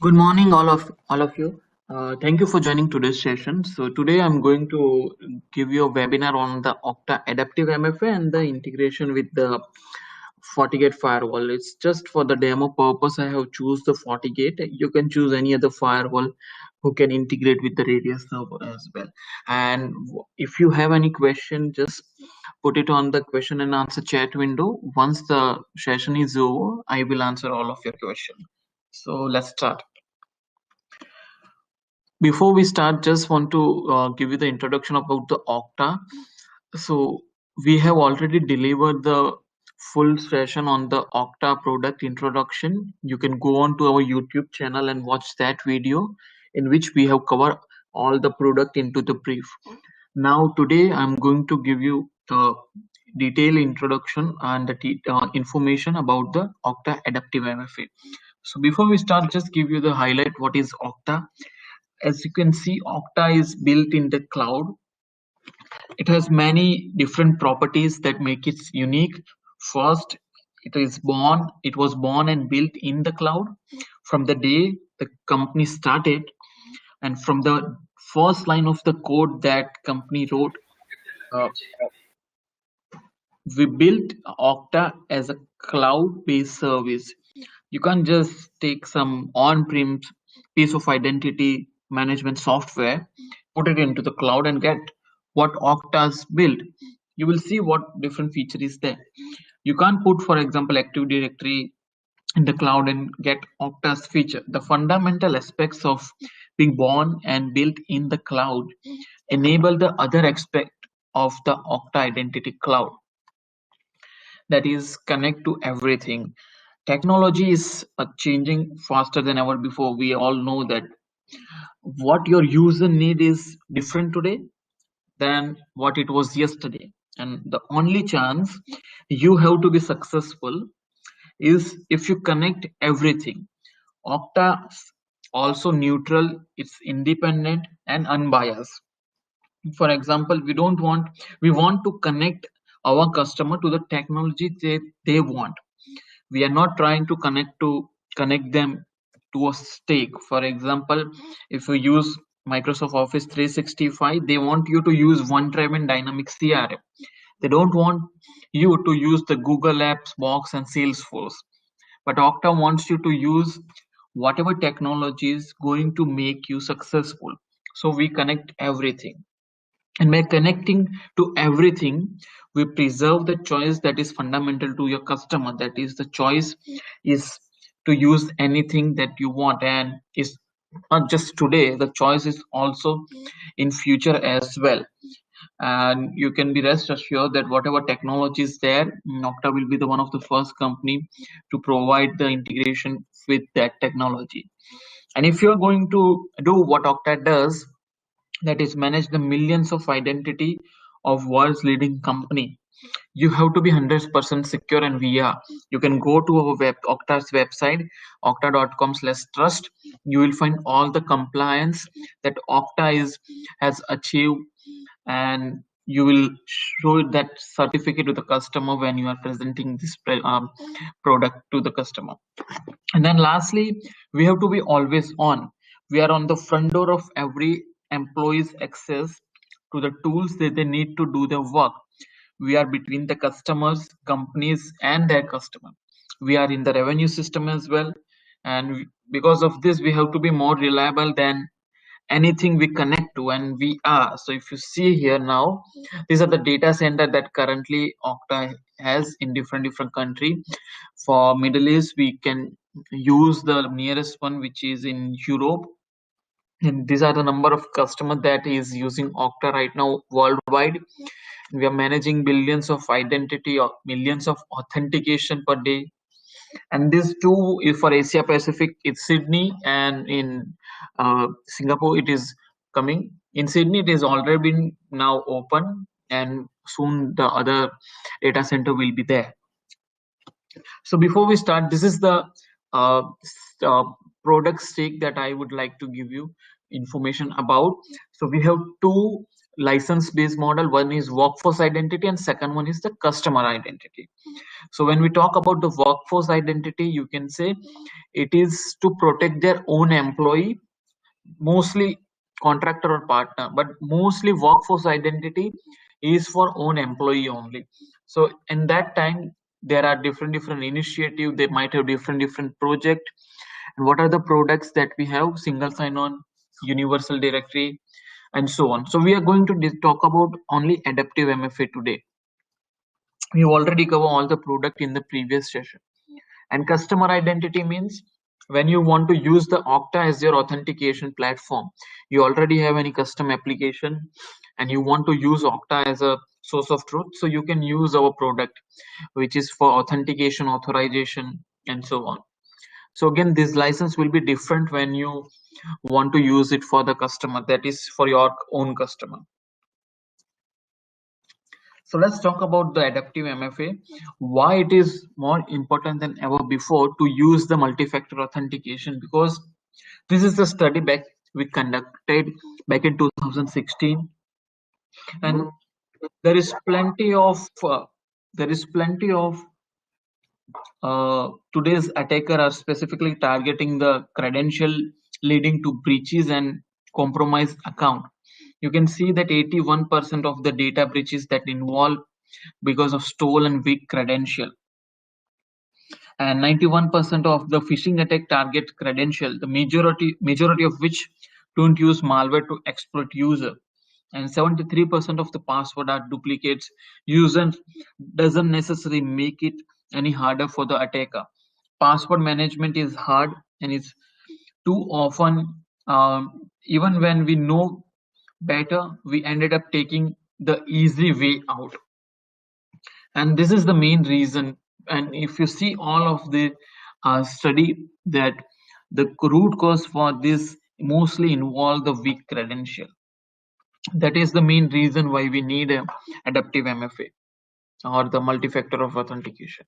Good morning, all of you. Thank you for joining today's session. So today I'm going to give you a webinar on the Okta Adaptive MFA and the integration with the FortiGate firewall. It's just for the demo purpose. I have choose the FortiGate. You can choose any other firewall who can integrate with the Radius server as well. And if you have any question, just put it on the question and answer chat window. Once the session is over, I will answer all of your questions. So let's start. Before we start, just want to give you the introduction about the Okta. So we have already delivered the full session on the Okta product introduction. You can go on to our YouTube channel and watch that video in which we have covered all the product into the brief. Now today I'm going to give you the detailed introduction and the information about the Okta Adaptive MFA. So before we start, just give you the highlight what is Okta. As you can see, Okta is built in the cloud. It has many different properties that make it unique. First, it was born and built in the cloud from the day the company started, and from the first line of the code that company wrote, uh, we built Okta as a cloud-based service. You can't just take some on-prem piece of identity management software, put it into the cloud and get what Okta's built. You will see what different feature is there. You can't put, for example, Active Directory in the cloud and get Okta's feature. The fundamental aspects of being born and built in the cloud enable the other aspect of the Okta Identity Cloud, that is connect to everything. Technology is changing faster than ever before. We all know that what your user need is different today than what it was yesterday, and the only chance you have to be successful is if you connect everything. Okta also neutral, it's independent and unbiased. For example, we want to connect our customer to the technology they want. We are not trying to connect them to a stake. For example, if you use Microsoft Office 365, they want you to use OneDrive and Dynamic CRM. They don't want you to use the Google Apps box and Salesforce. But Okta wants you to use whatever technology is going to make you successful. So we connect everything, and by connecting to everything, we preserve the choice that is fundamental to your customer. That is, the choice is to use anything that you want, and is not just today, the choice is also in future as well. And you can be rest assured that whatever technology is there, Okta will be the one of the first company to provide the integration with that technology. And if you're going to do what Okta does, that is manage the millions of identity of world's leading company, you have to be 100% secure, and we are. You can go to our Okta's website, okta.com/trust. You will find all the compliance that Okta has achieved, and you will show that certificate to the customer when you are presenting this product to the customer. And then lastly, we have to be always on. We are on the front door of every employee's access to the tools that they need to do their work. We are between the customers, companies, and their customer. We are in the revenue system as well. And because of this, we have to be more reliable than anything we connect to, and we are. So if you see here now, these are the data center that currently Okta has in different country. For Middle East, we can use the nearest one, which is in Europe. And these are the number of customers that is using Okta right now worldwide. We are managing billions of identity or millions of authentication per day. And this too is for Asia Pacific. It's Sydney, and in Singapore it is coming. In Sydney it is already been now open, and soon the other data center will be there. So before we start, this is the uh, product stake that I would like to give you information about. So we have two license-based model. One is workforce identity and second one is the customer identity. So when we talk about the workforce identity, you can say it is to protect their own employee, mostly contractor or partner, but mostly workforce identity is for own employee only. So in that time, there are different initiatives. They might have different project. And what are the products that we have? Single sign-on, universal directory, and so on. So we are going to talk about only adaptive MFA today. We already covered all the product in the previous session. And customer identity means when you want to use the Okta as your authentication platform, you already have any custom application and you want to use Okta as a source of truth, so you can use our product, which is for authentication, authorization, and so on. So again, this license will be different when you want to use it for the customer, that is for your own customer. So let's talk about the adaptive MFA, why it is more important than ever before to use the multi-factor authentication, because this is the study back we conducted back in 2016, and there is plenty of today's attacker are specifically targeting the credential, leading to breaches and compromised account. You can see that 81% of the data breaches that involve because of stolen weak credential, and 91% of the phishing attack target credential, the majority of which don't use malware to exploit user, and 73% of the password are duplicates. User doesn't necessarily make it any harder for the attacker. Password management is hard, and it's too often, even when we know better, we ended up taking the easy way out. And this is the main reason. And if you see all of the study, that the root cause for this mostly involve the weak credential. That is the main reason why we need a adaptive MFA or the multi-factor of authentication.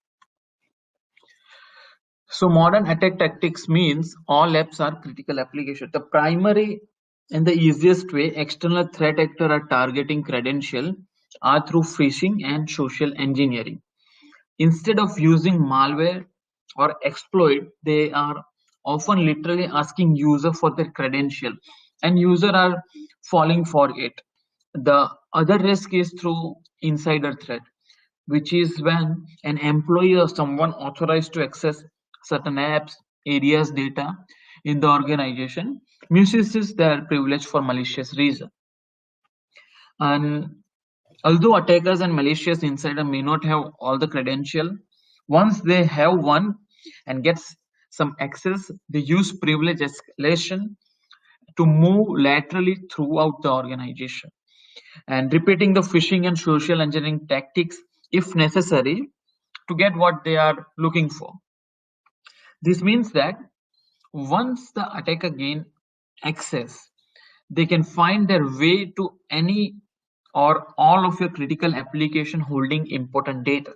So modern attack tactics means all apps are critical application. The primary and the easiest way external threat actor are targeting credential are through phishing and social engineering. Instead of using malware or exploit, they are often literally asking user for their credential, and user are falling for it. The other risk is through insider threat, which is when an employee or someone authorized to access certain apps, areas, data in the organization misuses their privilege for malicious reason. And although attackers and malicious insider may not have all the credential, once they have one and gets some access, they use privilege escalation to move laterally throughout the organization and repeating the phishing and social engineering tactics if necessary to get what they are looking for. This means that once the attacker gain access, they can find their way to any or all of your critical application holding important data.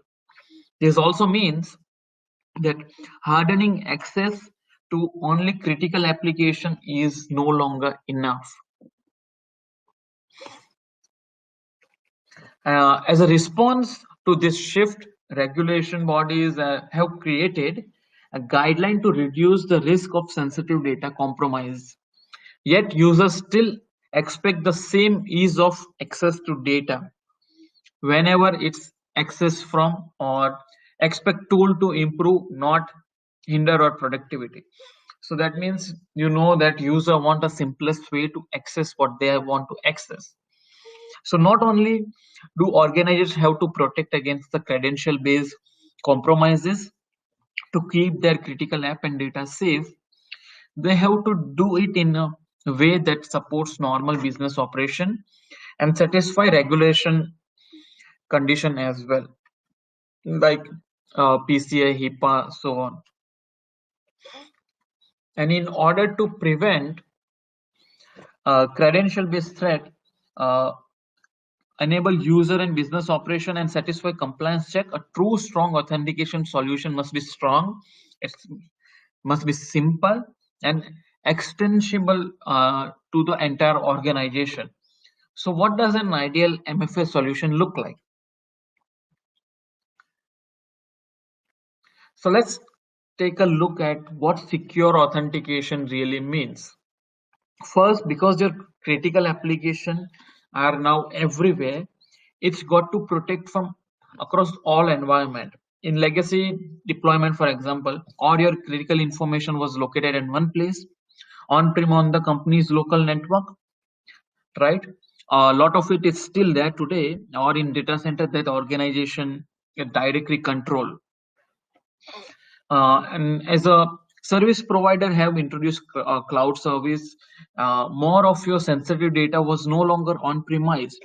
This also means that hardening access to only critical application is no longer enough. As a response to this shift, regulation bodies have created a guideline to reduce the risk of sensitive data compromise. Yet users still expect the same ease of access to data whenever it's accessed from, or expect tool to improve, not hinder or productivity. So that means that user want a simplest way to access what they want to access. So not only do organizers have to protect against the credential based compromises to keep their critical app and data safe, they have to do it in a way that supports normal business operation and satisfy regulation condition as well, like PCI, HIPAA, so on. And in order to prevent credential-based threat, enable user and business operation and satisfy compliance check, a true strong authentication solution must be strong, it must be simple and extensible to the entire organization. So what does an ideal MFA solution look like? So let's take a look at what secure authentication really means. First, because your critical application are now everywhere, it's got to protect from across all environment. In legacy deployment, for example, all your critical information was located in one place, on-prem on the company's local network, right? A lot of it is still there today, or in data center that organization directly control. And as a service provider have introduced cloud service, more of your sensitive data was no longer on premise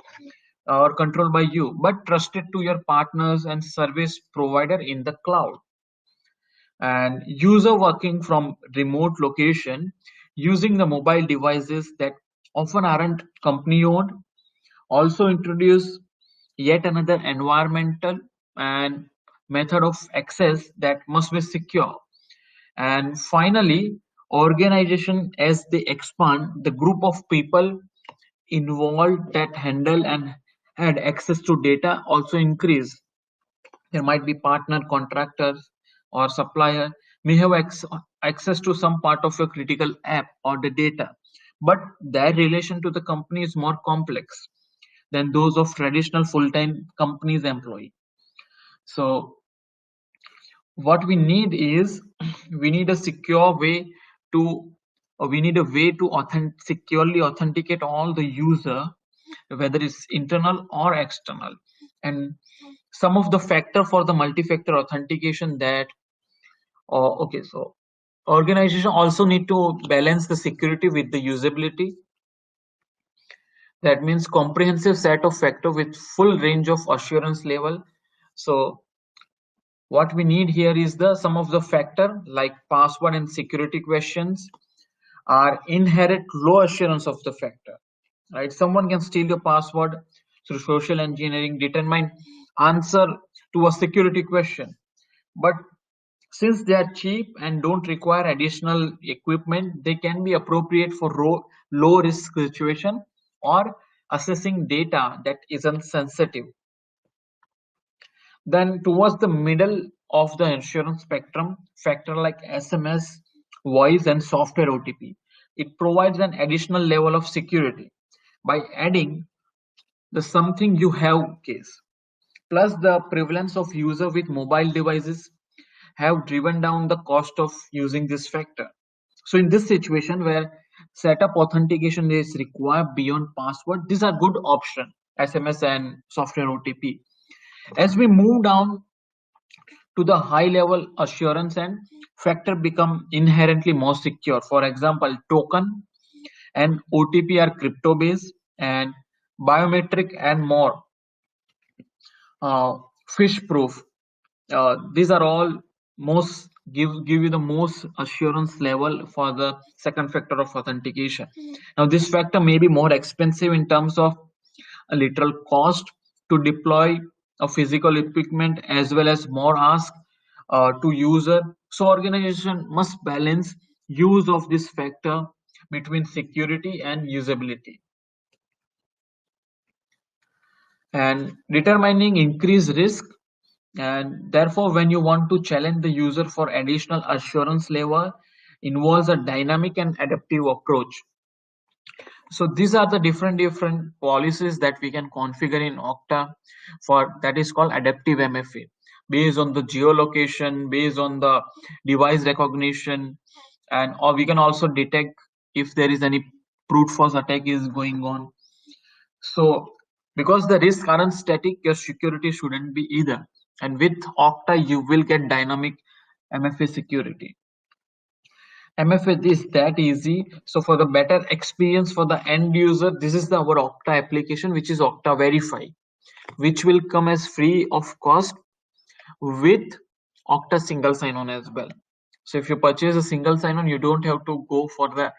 or controlled by you, but trusted to your partners and service provider in the cloud. And user working from remote location using the mobile devices that often aren't company owned also introduce yet another environmental and method of access that must be secure. And finally, organization as they expand, the group of people involved that handle and had access to data also increase. There might be partner contractors or supplier may have access to some part of your critical app or the data, but their relation to the company is more complex than those of traditional full-time companies employee. So what we need is we need a secure way to we need a way to securely authenticate all the user, whether it's internal or external. And some of the factor for the multi-factor authentication that okay, so organization also need to balance the security with the usability. That means comprehensive set of factor with full range of assurance level. So what we need here is the some of the factor like password and security questions are inherent low assurance of the factor, right? Someone can steal your password through social engineering, determine answer to a security question, but since they are cheap and don't require additional equipment, they can be appropriate for low risk situation or assessing data that isn't sensitive. Then towards the middle of the insurance spectrum, factor like SMS, voice and software OTP, it provides an additional level of security by adding the something you have case. Plus the prevalence of user with mobile devices have driven down the cost of using this factor. So in this situation where setup authentication is required beyond password, these are good option, SMS and software OTP. As we move down to the high level assurance and factor become inherently more secure. For example, token and OTP are crypto based and biometric and more uh, fish proof. These are all most give you the most assurance level for the second factor of authentication. Now this factor may be more expensive in terms of a literal cost to deploy a physical equipment as well as more ask to user. So organization must balance use of this factor between security and usability. And determining increased risk, and therefore when you want to challenge the user for additional assurance level involves a dynamic and adaptive approach. So these are the different policies that we can configure in Okta for that is called adaptive MFA, based on the geolocation, based on the device recognition, and or we can also detect if there is any brute force attack is going on. So because the risks aren't static, your security shouldn't be either. And with Okta, you will get dynamic MFA security. MFA is that easy. So for the better experience for the end user, this is our Okta application, which is Okta Verify, which will come as free of cost with Okta single sign-on as well. So if you purchase a single sign-on, you don't have to go for the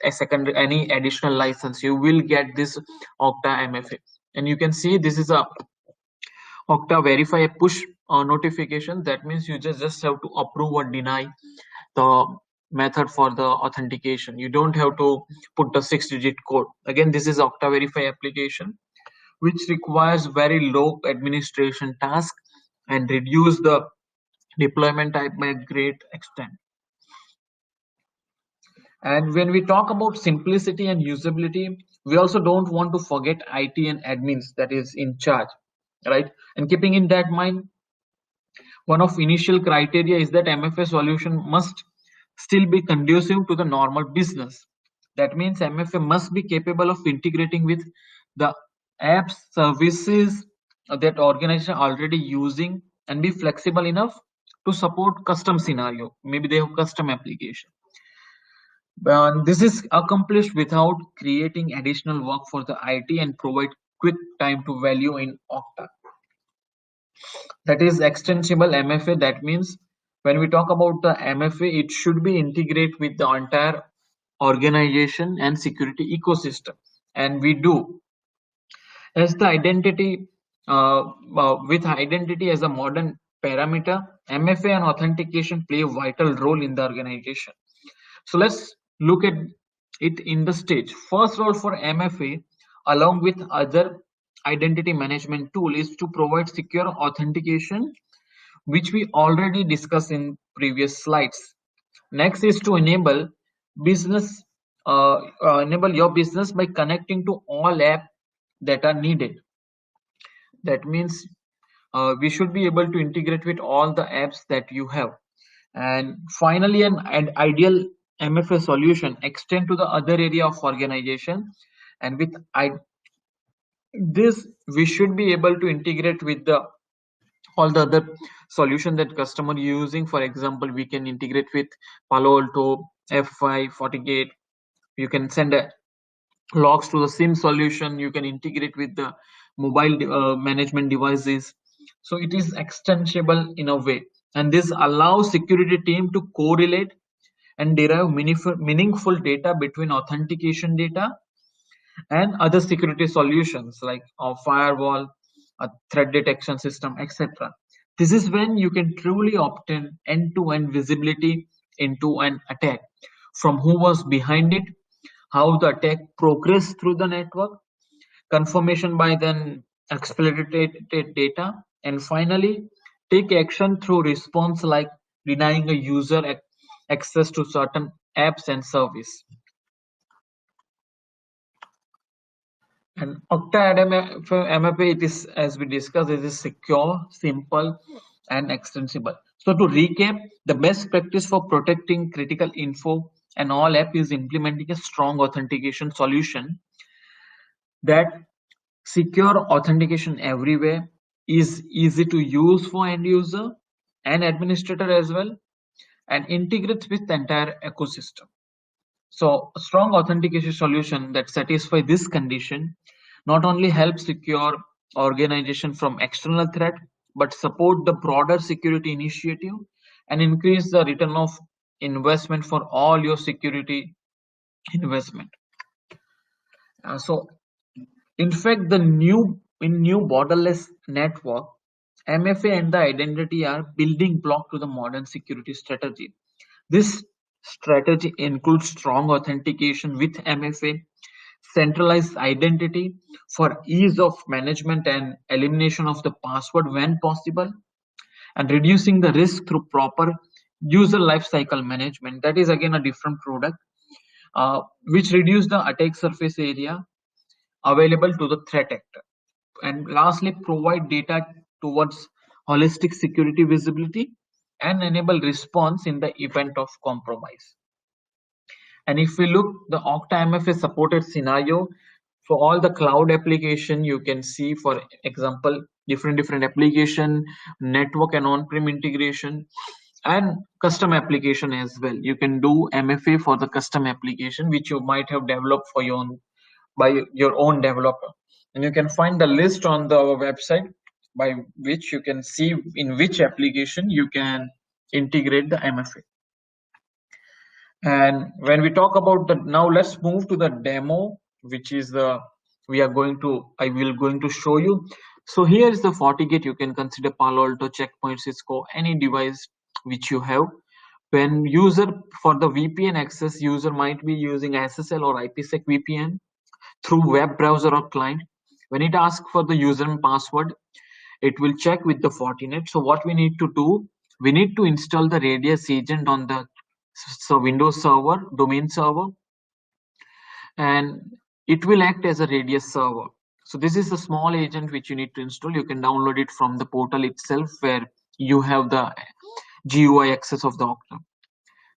a second any additional license. You will get this Okta MFA, and you can see this is a Okta Verify push notification. That means you just have to approve or deny the method for the authentication. You don't have to put the 6-digit code. Again, this is Okta Verify application, which requires very low administration task and reduce the deployment time by a great extent. And when we talk about simplicity and usability, we also don't want to forget IT and admins that is in charge, right? And keeping in that mind, one of initial criteria is that MFA solution must still be conducive to the normal business. That means MFA must be capable of integrating with the apps, services that organization are already using, and be flexible enough to support custom scenario. Maybe they have custom application. This is accomplished without creating additional work for the IT and provide quick time to value in Okta. That is extensible MFA. That means when we talk about the MFA, it should be integrate with the entire organization and security ecosystem. And we do. As the identity, with identity as a modern parameter, MFA and authentication play a vital role in the organization. So let's look at it in the stage. First role for MFA, along with other identity management tool, is to provide secure authentication, which we already discussed in previous slides. Next is to enable business, enable your business by connecting to all apps that are needed. That means we should be able to integrate with all the apps that you have. And finally, an ideal MFA solution extend to the other area of organization, and with this we should be able to integrate with the all the other solution that customer using. For example, we can integrate with Palo Alto, F5, FortiGate. You can send a logs to the SIM solution. You can integrate with the mobile management devices. So it is extensible in a way, and this allows security team to correlate and derive meaningful data between authentication data and other security solutions like a firewall, a threat detection system, etc. This is when you can truly obtain end-to-end visibility into an attack, from who was behind it, how the attack progressed through the network, confirmation by then exploited data, and finally take action through response like denying a user access to certain apps and service. And Okta MFA, it is, as we discussed, it is secure, simple, and extensible. So to recap, the best practice for protecting critical info and all app is implementing a strong authentication solution that secure authentication everywhere, is easy to use for end user and administrator as well, and integrates with the entire ecosystem. So a strong authentication solution that satisfies this condition not only helps secure organization from external threat, but support the broader security initiative and increase the return of investment for all your security investment. So in fact, the new borderless network, MFA and the identity are building block to the modern security strategy. This strategy includes strong authentication with MFA, centralized identity for ease of management and elimination of the password when possible, and reducing the risk through proper user lifecycle management. That is again a different product, which reduce the attack surface area available to the threat actor. And lastly, provide data towards holistic security visibility and enable response in the event of compromise. And if we look the Okta MFA supported scenario for all the cloud application, you can see, for example, different application, network and on-prem integration, and custom application as well. You can do MFA for the custom application which you might have developed for your own by your own developer, and you can find the list on the website by which you can see in which application you can integrate the MFA. And when we talk about the, now let's move to the demo, which is the I will going to show you. So here is the FortiGate. You can consider Palo Alto, Checkpoint, Cisco, any device which you have. When user for the VPN access, user might be using SSL or IPsec VPN through web browser or client. When it asks for the username password, it will check with the Fortinet. So what we need to do, we need to install the Radius agent on the Windows server, domain server, and it will act as a Radius server. So this is a small agent which you need to install. You can download it from the portal itself where you have the GUI access of the Okta.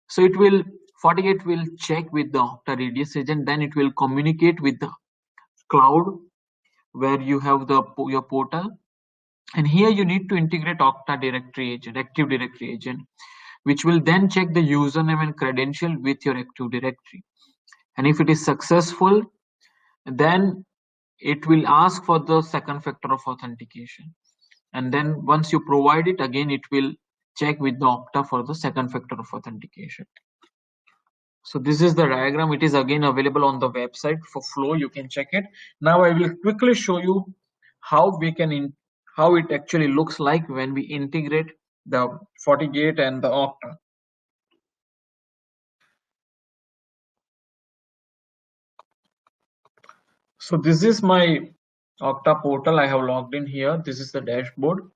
So it will, FortiGate will check with the Okta Radius agent, then it will communicate with the cloud where you have your portal. And here you need to integrate Okta Directory Agent, Active Directory Agent, which will then check the username and credential with your Active Directory. And if it is successful, then it will ask for the second factor of authentication. And then once you provide it, again, it will check with the Okta for the second factor of authentication. So this is the diagram. It is again available on the website for flow. You can check it. Now I will quickly show you how we can how it actually looks like when we integrate the FortiGate and the Okta. So this is my Okta portal. I have logged in here. This is the dashboard.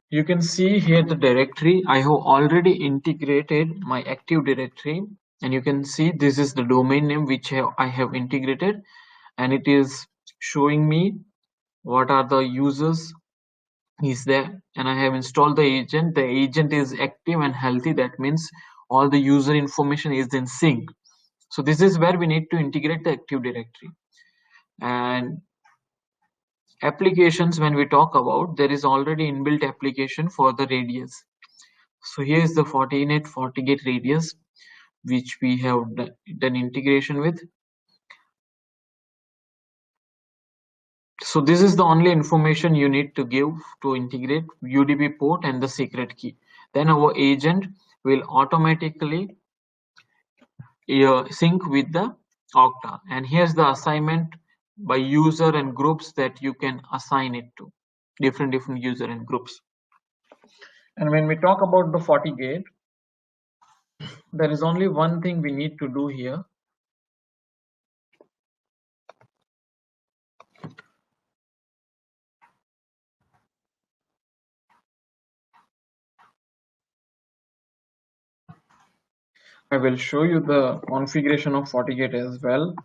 You can see here the directory. I have already integrated my Active Directory, and you can see this is the domain name which I have integrated, and it is showing me what are the users is there, and I have installed the agent. The agent is active and healthy. That means all the user information is in sync. So this is where we need to integrate the Active Directory. And applications, when we talk about, there is already inbuilt application for the Radius. So here is the Fortinet FortiGate Radius, which we have done integration with. So this is the only information you need to give to integrate UDP port and the secret key. Then our agent will automatically sync with the Okta. And here's the assignment by user and groups that you can assign it to different user and groups. And when we talk about the FortiGate, there is only one thing we need to do here. I will show you the configuration of FortiGate as well.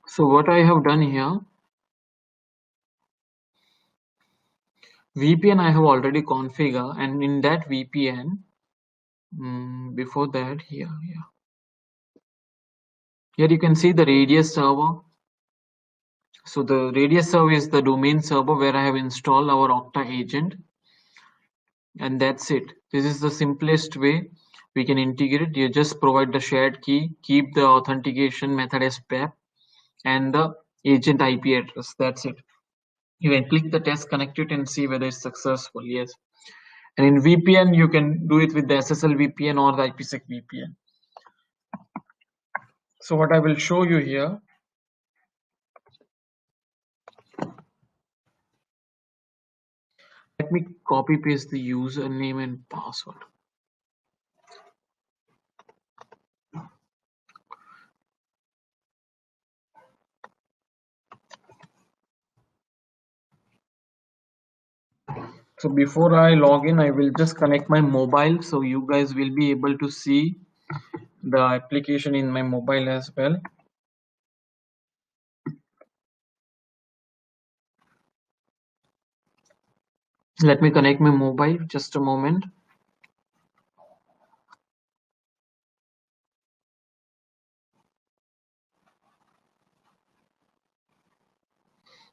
So what I have done here, VPN I have already configured, and in that VPN, before that here you can see the Radius server. So the Radius server is the domain server where I have installed our Okta agent, and that's it. This is the simplest way we can integrate. You just provide the shared key, keep the authentication method as PAP, and the agent IP address. That's it. You can click the test, connect it, and see whether it's successful. Yes. And in VPN, you can do it with the SSL VPN or the IPsec VPN. So what I will show you here, let me copy paste the username and password. So before I log in, I will just connect my mobile so you guys will be able to see the application in my mobile as well. Let me connect my mobile, just a moment.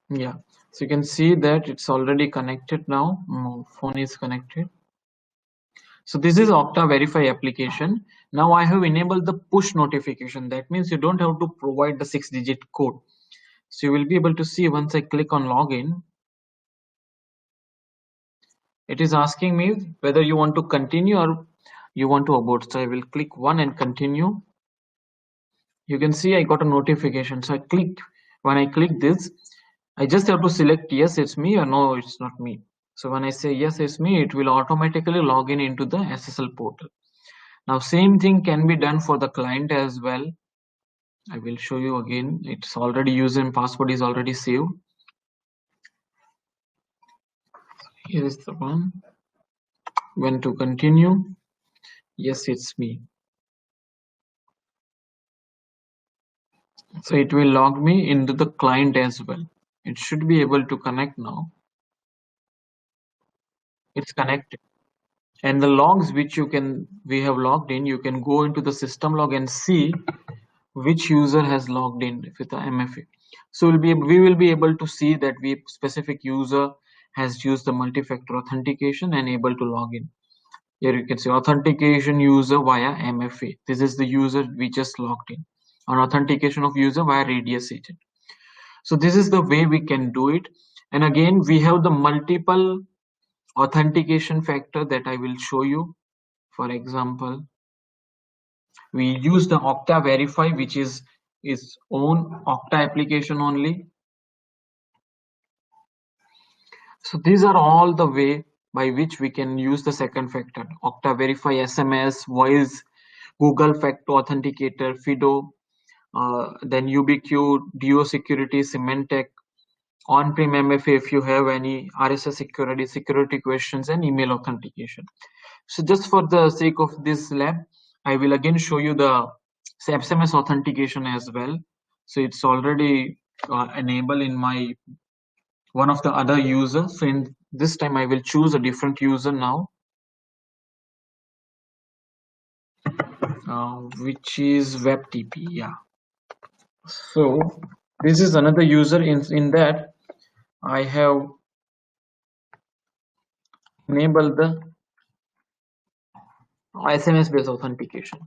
Yeah, so you can see that it's already connected now. Phone is connected. So this is Okta Verify application. Now I have enabled the push notification. That means you don't have to provide the 6-digit code. So you will be able to see once I click on login, it is asking me whether you want to continue or you want to abort. So I will click 1 and continue. You can see I got a notification. So when I click this, I just have to select yes, it's me, or no, it's not me. So when I say yes, it's me, it will automatically log in into the SSL portal. Now same thing can be done for the client as well. I will show you again. It's already user and password is already saved. Here is the one. When to continue? Yes, it's me. So it will log me into the client as well. It should be able to connect now. It's connected. And the logs which we have logged in, you can go into the system log and see which user has logged in with the MFA. So we will be able to see that specific user has used the multi-factor authentication and able to log in. Here you can see authentication user via MFA. This is the user we just logged in. Or authentication of user via Radius Agent. So this is the way we can do it. And again, we have the multiple authentication factor that I will show you. For example, we use the Okta Verify, which is its own Okta application only. So these are all the way by which we can use the second factor. Okta Verify, SMS, voice, Google Factor Authenticator, Fido, then UbiQ, Duo Security, Symantec, on-prem MFA if you have any RSS security questions, and email authentication. So just for the sake of this lab, I will again show you the SMS authentication as well. So it's already enabled in my one of the other users. So in this time I will choose a different user now, which is WebTP. Yeah. So this is another user. In that I have enabled the SMS based authentication.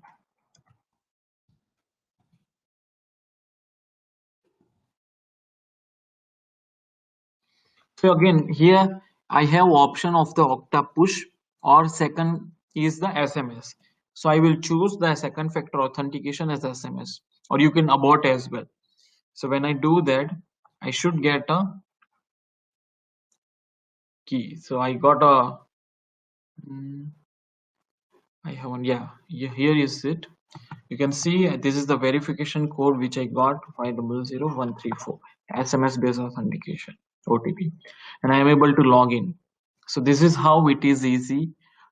So again, here I have option of the Okta push, or second is the SMS. So I will choose the second factor authentication as SMS, or you can abort as well. So when I do that, I should get a key. So I got a, I have one, yeah, here is it. You can see this is the verification code which I got, 500134, SMS based authentication, OTP, and I am able to log in. So this is how it is easy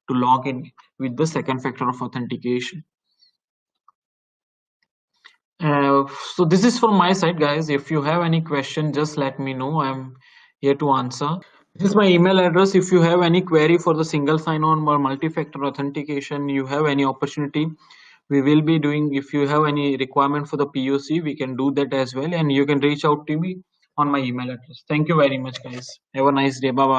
to log in with the second factor of authentication. So this is from my side, guys. If you have any question, just let me know. I'm here to answer. This is my email address. If you have any query for the single sign-on or multi-factor authentication, you have any opportunity, we will be doing. If you have any requirement for the POC, we can do that as well, and you can reach out to me on my email address. Thank you very much, guys. Have a nice day. Bye bye.